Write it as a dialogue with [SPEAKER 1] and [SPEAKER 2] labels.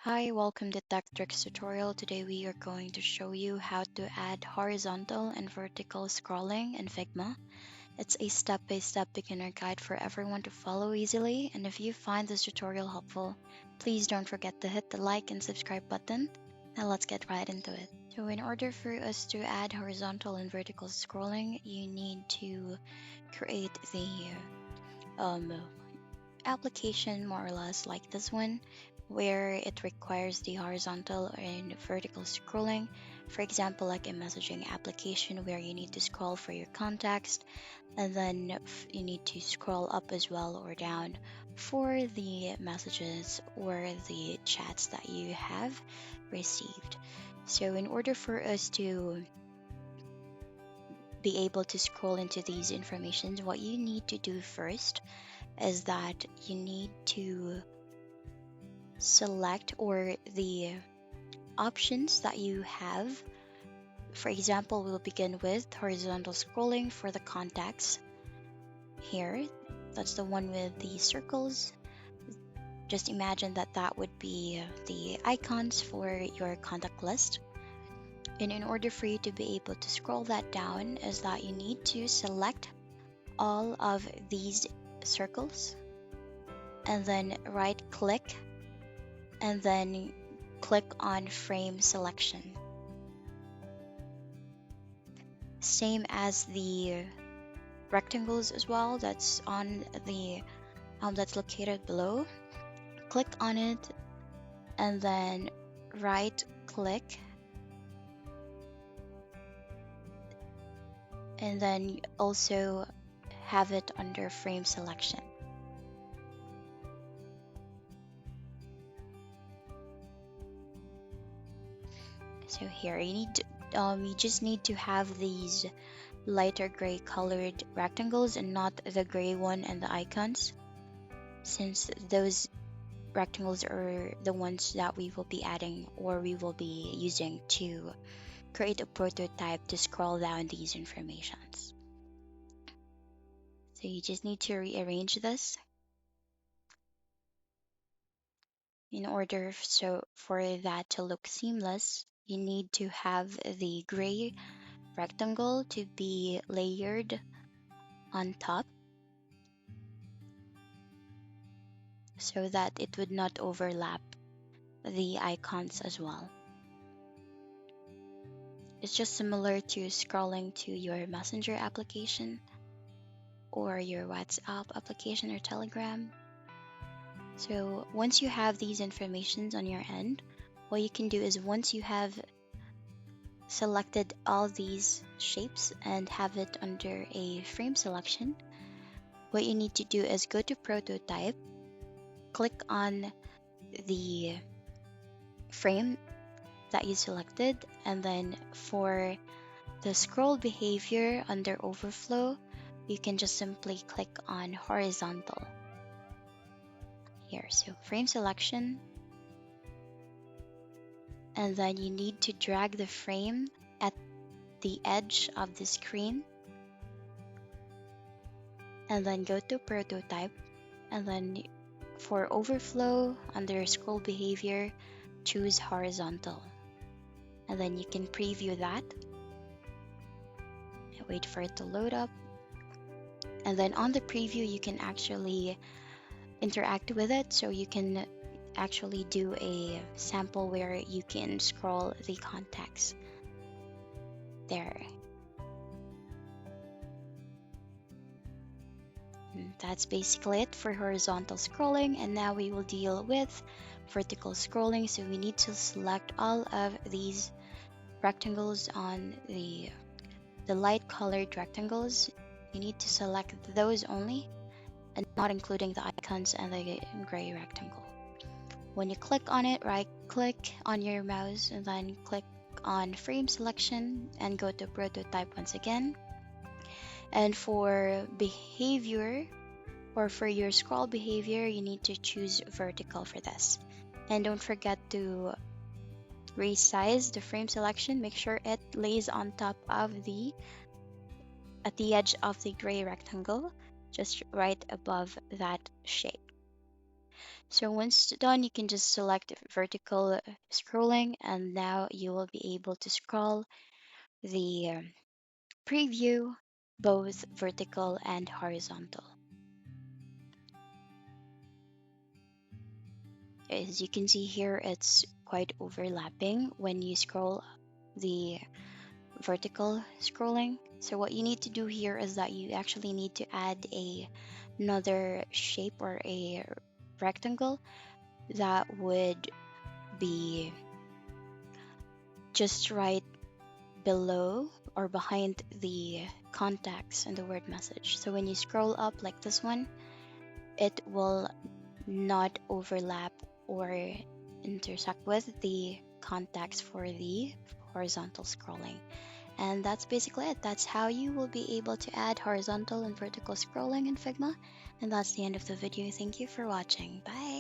[SPEAKER 1] Hi, welcome to Tech Tricks tutorial. Today we are going to show you how to add horizontal and vertical scrolling in Figma. It's a step-by-step beginner guide for everyone to follow easily, and if you find this tutorial helpful, please don't forget to hit the like and subscribe button. Now let's get right into it. So in order for us to add horizontal and vertical scrolling, you need to create the um, application more or less like this one, where it requires the horizontal and vertical scrolling. For example, like a messaging application where you need to scroll for your context, and then you need to scroll up as well or down for the messages or the chats that you have received. So in order for us to be able to scroll into these informations, what you need to do first is that you need to select or the options that you have. For example, we'll begin with horizontal scrolling for the contacts here. That's the one with the circles. Just imagine that that would be the icons for your contact list. And in order for you to be able to scroll that down, is that you need to select all of these circles and then right click and then click on frame selection. Same as the rectangles as well, that's on the that's located below. Click on it and then right click and then also have it under frame selection. So here you just need to have these lighter gray colored rectangles and not the gray one and the icons, since those rectangles are the ones that we will be adding or we will be using to create a prototype to scroll down these informations. So you just need to rearrange this in order so for that to look seamless. You need to have the gray rectangle to be layered on top so that it would not overlap the icons as well. It's just similar to scrolling to your Messenger application or your WhatsApp application or Telegram. So once you have these informations on your end, what you can do is once you have selected all these shapes and have it under a frame selection, what you need to do is go to prototype, click on the frame that you selected, and then for the scroll behavior under overflow, you can just simply click on horizontal here. So frame selection, and then you need to drag the frame at the edge of the screen and then go to prototype, and then for overflow under scroll behavior, choose horizontal, and then you can preview that and wait for it to load up. And then on the preview you can actually interact with it, so you can actually do a sample where you can scroll the contacts there. And that's basically it for horizontal scrolling, and now we will deal with vertical scrolling. So we need to select all of these rectangles on the light colored rectangles. You need to select those only and not including the icons and the gray rectangle. When you click on it, right click on your mouse and then click on frame selection and go to prototype once again. And for behavior or for your scroll behavior, you need to choose vertical for this. And don't forget to resize the frame selection. Make sure it lays on top of at the edge of the gray rectangle, just right above that shape. So once done, you can just select vertical scrolling, and now you will be able to scroll the preview both vertical and horizontal. As you can see here, it's quite overlapping when you scroll the vertical scrolling. So what you need to do here is that you actually need to add another shape or a rectangle that would be just right below or behind the contacts and the word message. So when you scroll up like this one, it will not overlap or intersect with the contacts for the horizontal scrolling. And that's basically it. That's how you will be able to add horizontal and vertical scrolling in Figma. And that's the end of the video. Thank you for watching. Bye.